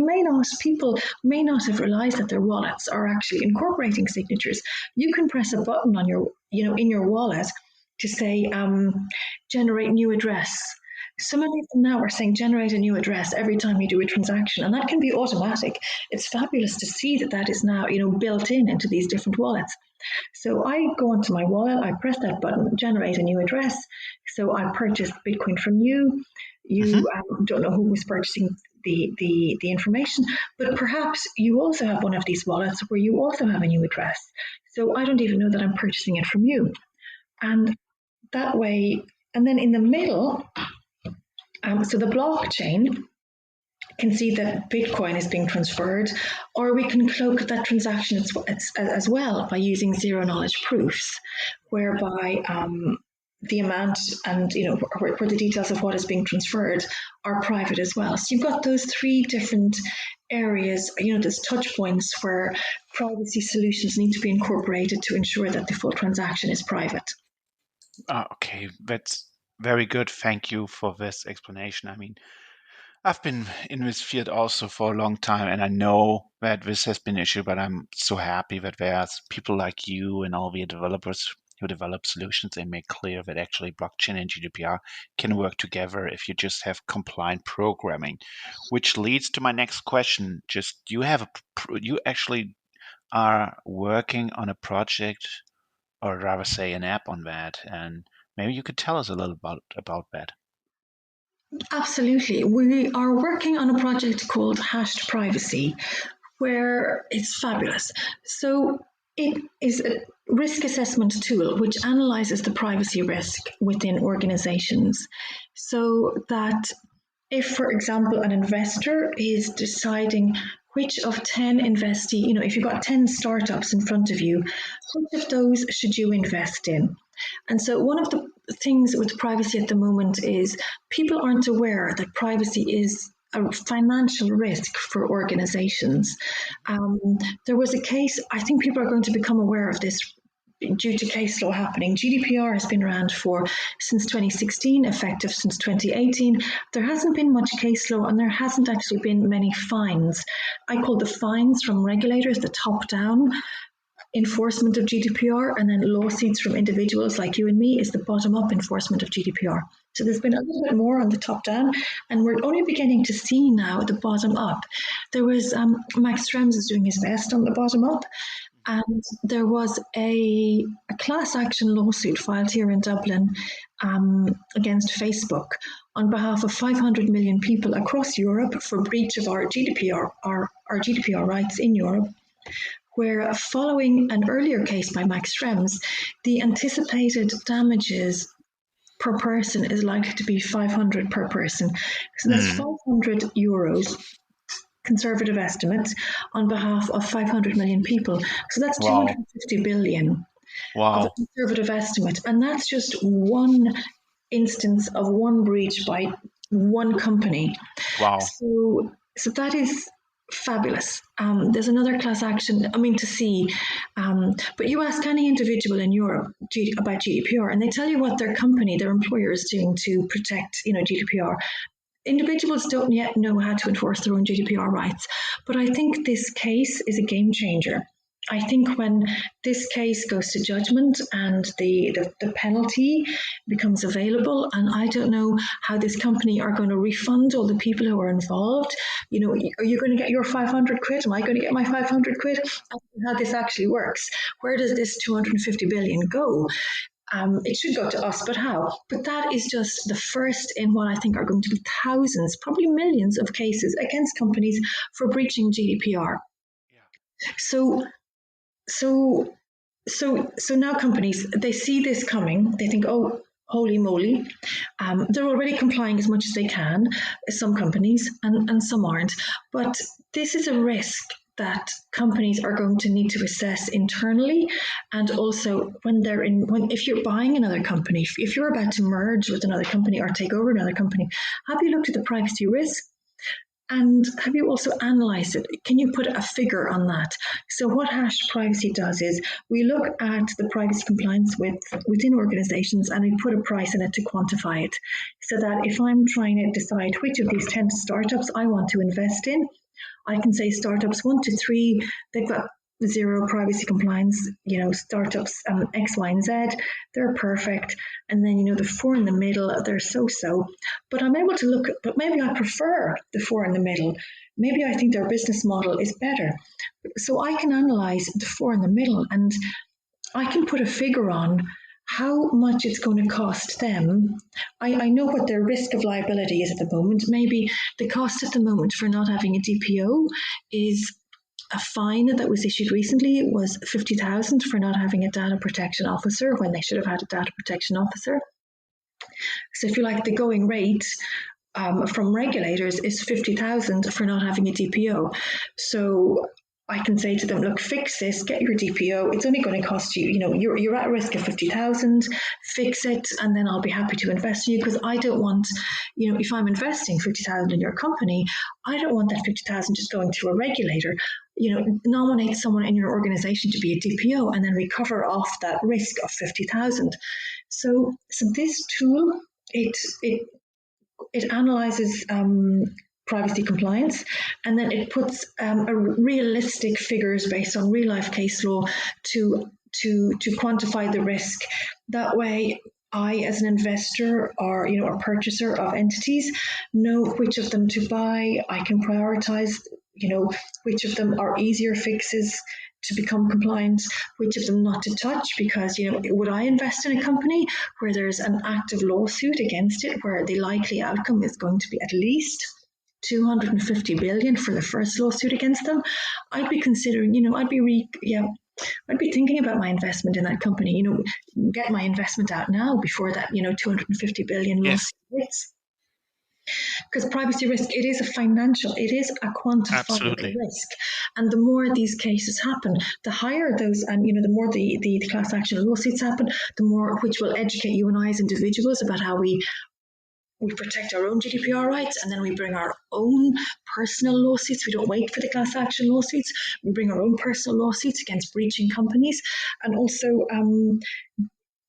people may not have realized that their wallets are actually incorporating signatures. You can press a button on your, in your wallet to say, generate new address. So many of them now are saying generate a new address every time you do a transaction, and that can be automatic. It's fabulous to see that is now, built into these different wallets. So I go onto my wallet, I press that button, generate a new address. So I purchased Bitcoin from you. You don't know who was purchasing the information, but perhaps you also have one of these wallets where you also have a new address. So I don't even know that I'm purchasing it from you. And that way, and then in the middle, so the blockchain can see that Bitcoin is being transferred, or we can cloak that transaction as well by using zero knowledge proofs, whereby the amount and where the details of what is being transferred are private as well. So you've got those 3 different areas, there's touch points where privacy solutions need to be incorporated to ensure that the full transaction is private. Okay, that's very good. Thank you for this explanation. I mean, I've been in this field also for a long time, and I know that this has been an issue, but I'm so happy that there's people like you and all the developers who develop solutions and make clear that actually blockchain and GDPR can work together if you just have compliant programming, which leads to my next question. Just you actually are working on a project, or rather say an app on that, and maybe you could tell us a little about that. Absolutely. We are working on a project called Hashed Privacy, where it's fabulous. So it is a risk assessment tool which analyzes the privacy risk within organizations. so that if, for example, an investor is deciding which of 10 investee, if you've got 10 startups in front of you, which of those should you invest in? And so one of the things with privacy at the moment is people aren't aware that privacy is a financial risk for organizations. There was a case, I think people are going to become aware of this due to case law happening. GDPR has been around since 2016, effective since 2018. There hasn't been much case law, and there hasn't actually been many fines. I call the fines from regulators the top-down enforcement of GDPR, and then lawsuits from individuals like you and me is the bottom-up enforcement of GDPR. So there's been a little bit more on the top-down, and we're only beginning to see now the bottom-up. There was Max Schrems is doing his best on the bottom-up, and there was a class action lawsuit filed here in Dublin against Facebook on behalf of 500 million people across Europe for breach of our GDPR, our GDPR rights in Europe, where following an earlier case by Max Schrems, the anticipated damages per person is likely to be 500 per person. So that's 500 euros. Conservative estimates on behalf of 500 million people. So that's 250 billion of a conservative estimate. And that's just one instance of one breach by one company. Wow. So that is fabulous. There's another class action, to see. But you ask any individual in Europe about GDPR, and they tell you what their company, their employer is doing to protect, GDPR. Individuals don't yet know how to enforce their own GDPR rights, but I think this case is a game changer. I think when this case goes to judgment and the penalty becomes available, and I don't know how this company are going to refund all the people who are involved. Are you going to get your 500 quid? Am I going to get my 500 quid? I don't know how this actually works. Where does this 250 billion go? It should go to us, but how? But that is just the first in what I think are going to be thousands, probably millions of cases against companies for breaching GDPR. Yeah. So now companies, they see this coming, they think, oh, holy moly. They're already complying as much as they can, some companies, and some aren't. But this is a risk that companies are going to need to assess internally, and also if you're buying another company, if you're about to merge with another company or take over another company, have you looked at the privacy risk? And have you also analyzed it? Can you put a figure on that? So what Hash Privacy does is we look at the privacy compliance within organizations, and we put a price in it to quantify it. So that if I'm trying to decide which of these 10 startups I want to invest in, I can say startups 1 to 3, they've got zero privacy compliance, startups X, Y, and Z, they're perfect. And then, the 4 in the middle, they're so-so. But I'm able to look, but maybe I prefer the 4 in the middle. Maybe I think their business model is better. So I can analyze the 4 in the middle, and I can put a figure on how much it's going to cost them. I know what their risk of liability is at the moment. Maybe the cost at the moment for not having a DPO is a fine that was issued recently was 50,000 for not having a data protection officer when they should have had a data protection officer. So if you like, the going rate from regulators is 50,000 for not having a DPO. So I can say to them, look, fix this, get your DPO. It's only going to cost you, you're at risk of 50,000, fix it, and then I'll be happy to invest in you, because I don't want, if I'm investing 50,000 in your company, I don't want that 50,000 just going to a regulator. Nominate someone in your organization to be a DPO and then recover off that risk of 50,000. So this tool, it analyzes privacy compliance, and then it puts a realistic figures based on real life case law to quantify the risk. That way, I, as an investor or a purchaser of entities, know which of them to buy. I can prioritize, which of them are easier fixes to become compliant, which of them not to touch, because, would I invest in a company where there's an active lawsuit against it, where the likely outcome is going to be at least 250 billion for the first lawsuit against them? I'd be considering, I'd be thinking about my investment in that company. Get my investment out now before that 250 billion loss Yes, hits. Because privacy risk, it is a quantifiable absolutely. risk. And the more these cases happen, the higher those, and the more the class action lawsuits happen, the more, which will educate you and I as individuals about how we protect our own GDPR rights, and then we bring our own personal lawsuits. We don't wait for the class action lawsuits. We bring our own personal lawsuits against breaching companies. And also,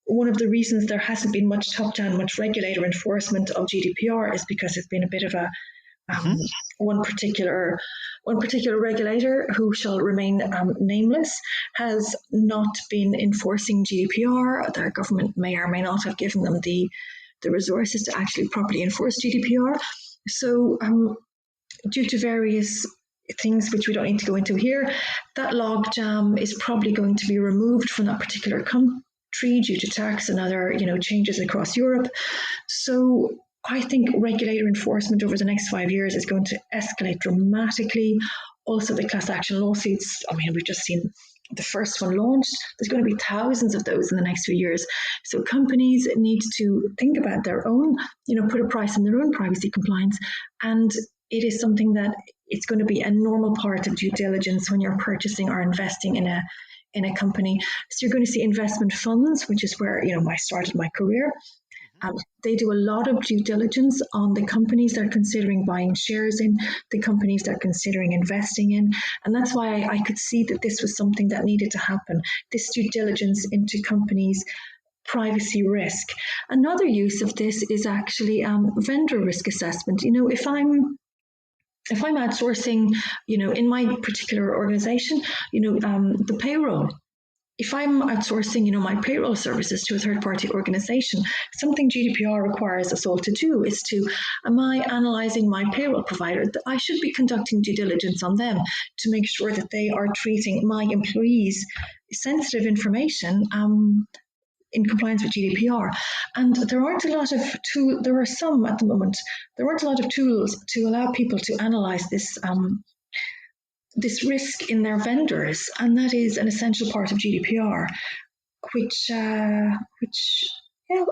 one of the reasons there hasn't been much top-down, much regulator enforcement of GDPR is because it's been a bit of a Hmm. one particular regulator, who shall remain nameless, has not been enforcing GDPR. Their government may or may not have given them the resources to actually properly enforce GDPR. So, due to various things which we don't need to go into here, that logjam is probably going to be removed from that particular country due to tax and other, changes across Europe. So I think regulator enforcement over the next 5 years is going to escalate dramatically. Also, the class action lawsuits, we've just seen the first one launched. There's going to be thousands of those in the next few years. So companies need to think about their own, put a price on their own privacy compliance. And it is something that it's going to be a normal part of due diligence when you're purchasing or investing in a company. So you're going to see investment funds, which is where I started my career. They do a lot of due diligence on the companies they're considering buying shares in, the companies they're considering investing in. And that's why I could see that this was something that needed to happen, this due diligence into companies' privacy risk. Another use of this is actually vendor risk assessment. If I'm outsourcing, in my particular organization, the payroll. If I'm outsourcing, my payroll services to a third-party organization, something GDPR requires us all to do is am I analyzing my payroll provider? I should be conducting due diligence on them to make sure that they are treating my employees' sensitive information in compliance with GDPR. And there aren't a lot of there are some at the moment, there aren't a lot of tools to allow people to analyze this risk in their vendors, and that is an essential part of GDPR, which a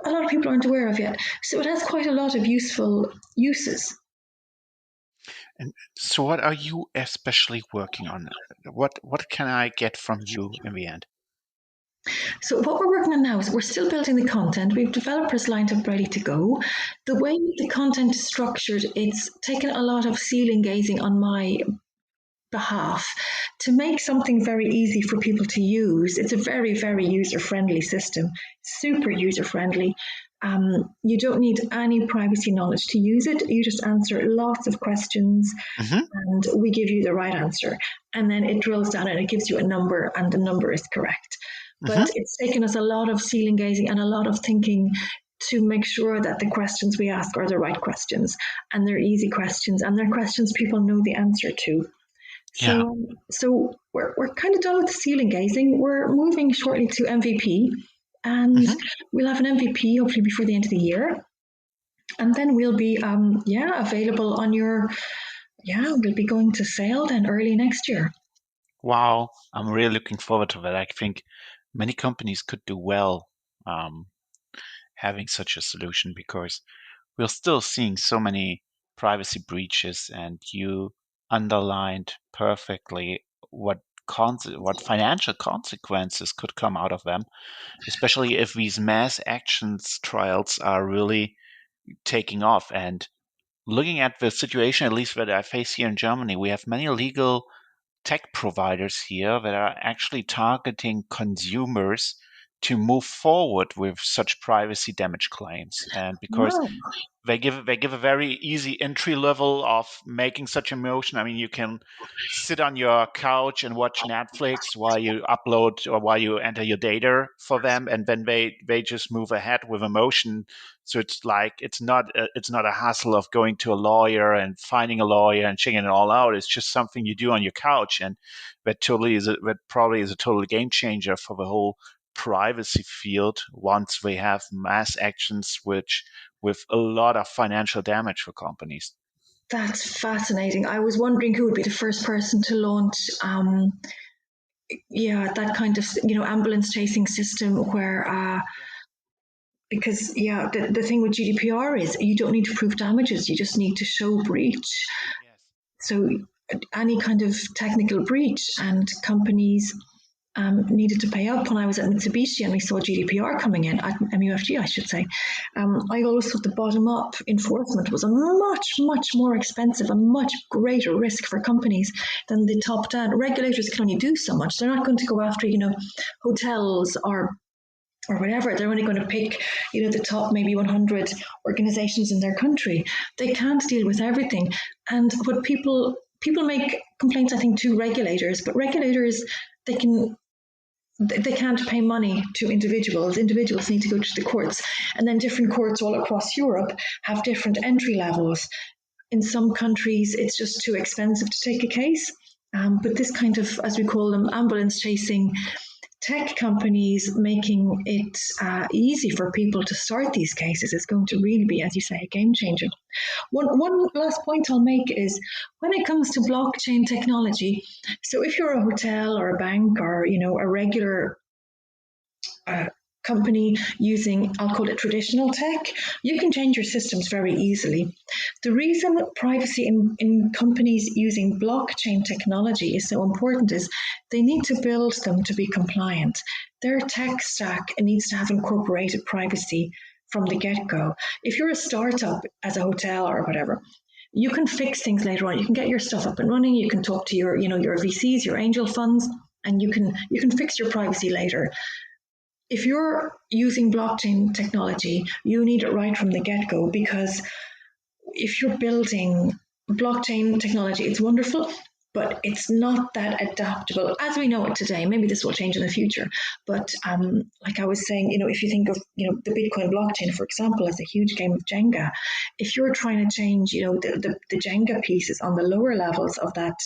lot of people aren't aware of yet. So it has quite a lot of useful uses. And so what are you especially working on? What can I get from you in the end? So what we're working on now is we're still building the content. We have developers lined up ready to go. The way the content is structured, it's taken a lot of ceiling gazing on my behalf to make something very easy for people to use. It's a very, very user-friendly system, super user-friendly. You don't need any privacy knowledge to use it. You just answer lots of questions, and we give you the right answer. And then it drills down and it gives you a number, and the number is correct. But it's taken us a lot of ceiling gazing and a lot of thinking to make sure that the questions we ask are the right questions, and they're easy questions, and they're questions people know the answer to. Yeah. So we're kind of done with the ceiling gazing. We're moving shortly to MVP, and we'll have an MVP hopefully before the end of the year, and then we'll be available on we'll be going to sale then early next year. Wow, I'm really looking forward to that. I think many companies could do well having such a solution, because we're still seeing so many privacy breaches, and you underlined perfectly what financial consequences could come out of them, especially if these mass actions trials are really taking off. And looking at the situation, at least that I face here in Germany, we have many legal tech providers here that are actually targeting consumers to move forward with such privacy damage claims. And because Wow. they give a very easy entry level of making such a motion. I mean, you can sit on your couch and watch Netflix while you upload or while you enter your data for them, and then they just move ahead with a motion. So it's like it's not a hassle of going to a lawyer and finding a lawyer and checking it all out. It's just something you do on your couch, and that probably is a total game changer for the whole privacy field once we have mass actions with a lot of financial damage for companies. That's fascinating. I was wondering who would be the first person to launch that kind of, ambulance chasing system where, because the thing with GDPR is you don't need to prove damages, you just need to show breach. So any kind of technical breach, and companies needed to pay up. When I was at Mitsubishi and we saw GDPR coming in, at MUFG, I should say, I always thought the bottom-up enforcement was a much, much more expensive and much greater risk for companies than the top-down. Regulators can only do so much. They're not going to go after, hotels or whatever. They're only going to pick, the top maybe 100 organizations in their country. They can't deal with everything. And what people make complaints, I think, to regulators, but regulators, they can't pay money to individuals. Individuals need to go to the courts. And then different courts all across Europe have different entry levels. In some countries, it's just too expensive to take a case. But this kind of, as we call them, ambulance chasing tech companies, making it easy for people to start these cases is going to really be, as you say, a game changer. One last point I'll make is when it comes to blockchain technology, so if you're a hotel or a bank or, a regular company using, I'll call it traditional tech, you can change your systems very easily. The reason privacy in companies using blockchain technology is so important is they need to build them to be compliant. Their tech stack needs to have incorporated privacy from the get-go. If you're a startup as a hotel or whatever, you can fix things later on. You can get your stuff up and running. You can talk to your VCs, your angel funds, and you can fix your privacy later. If you're using blockchain technology, you need it right from the get-go, because if you're building blockchain technology, it's wonderful, but it's not that adaptable as we know it today. Maybe this will change in the future. But like I was saying, if you think of the Bitcoin blockchain, for example, as a huge game of Jenga, if you're trying to change the Jenga pieces on the lower levels of that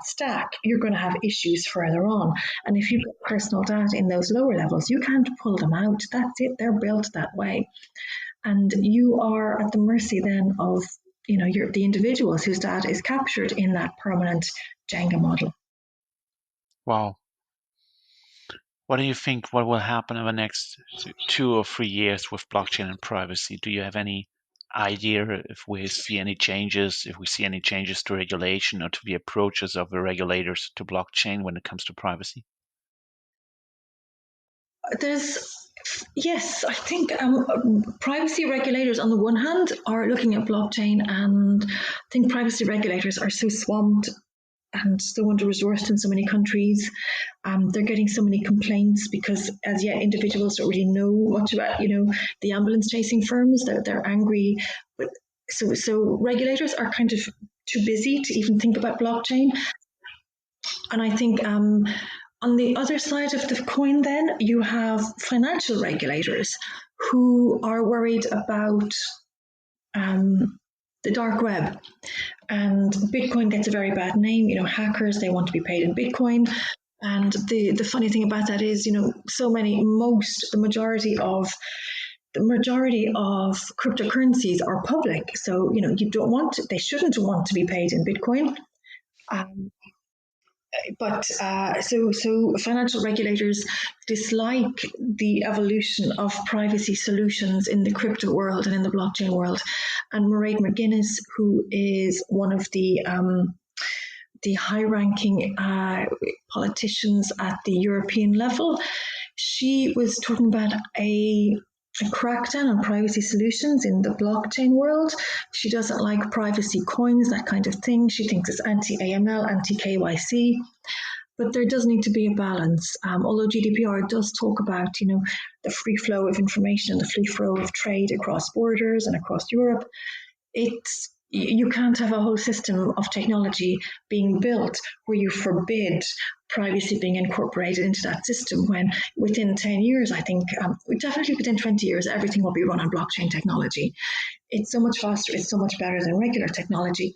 stack, you're going to have issues further on. And if you've got personal data in those lower levels, you can't pull them out. That's it. They're built that way. And you are at the mercy then of, the individuals whose data is captured in that permanent Jenga model. Wow. What do you think what will happen in the next 2 or 3 years with blockchain and privacy? Do you have any idea if we see any changes, to regulation or to the approaches of the regulators to blockchain when it comes to privacy? Yes, I think privacy regulators on the one hand are looking at blockchain, and I think privacy regulators are so swamped and so under-resourced in so many countries. They're getting so many complaints because as yet individuals don't really know much about, the ambulance chasing firms. They're angry. But so regulators are kind of too busy to even think about blockchain. And I think on the other side of the coin, then, you have financial regulators who are worried about the dark web. And Bitcoin gets a very bad name. Hackers, they want to be paid in Bitcoin. And the funny thing about that is, the majority of cryptocurrencies are public. So, they shouldn't want to be paid in Bitcoin. But so financial regulators dislike the evolution of privacy solutions in the crypto world and in the blockchain world. And Mairead McGuinness, who is one of the high-ranking politicians at the European level, she was talking about a crackdown on privacy solutions in the blockchain world. She doesn't like privacy coins, that kind of thing. She thinks it's anti-AML, anti-KYC. But there does need to be a balance. Although GDPR does talk about, the free flow of information and the free flow of trade across borders and across Europe, you can't have a whole system of technology being built where you forbid privacy being incorporated into that system when within 10 years, I think, definitely within 20 years, everything will be run on blockchain technology. It's so much faster, it's so much better than regular technology.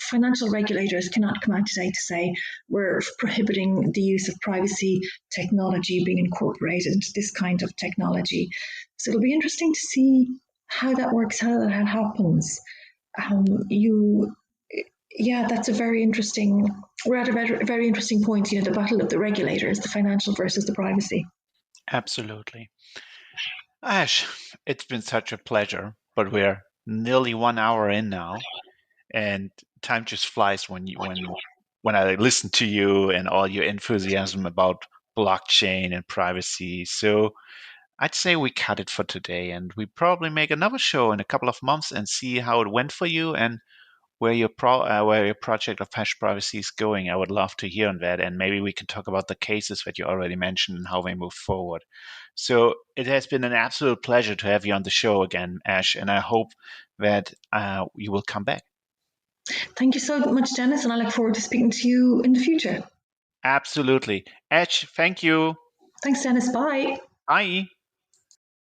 Financial regulators cannot come out today to say we're prohibiting the use of privacy technology being incorporated into this kind of technology. So it'll be interesting to see how that works, how that happens. Yeah, that's a very interesting. We're at a very interesting point. The battle of the regulators, the financial versus the privacy. Absolutely. Ash, it's been such a pleasure, but we're nearly 1 hour in now, and time just flies when I listen to you and all your enthusiasm about blockchain and privacy. So I'd say we cut it for today, and we probably make another show in a couple of months and see how it went for you and where your project of hash privacy is going. I would love to hear on that, and maybe we can talk about the cases that you already mentioned and how they move forward. So it has been an absolute pleasure to have you on the show again, Ash, and I hope that you will come back. Thank you so much, Dennis, and I look forward to speaking to you in the future. Absolutely. Ash, thank you. Thanks, Dennis. Bye. Bye.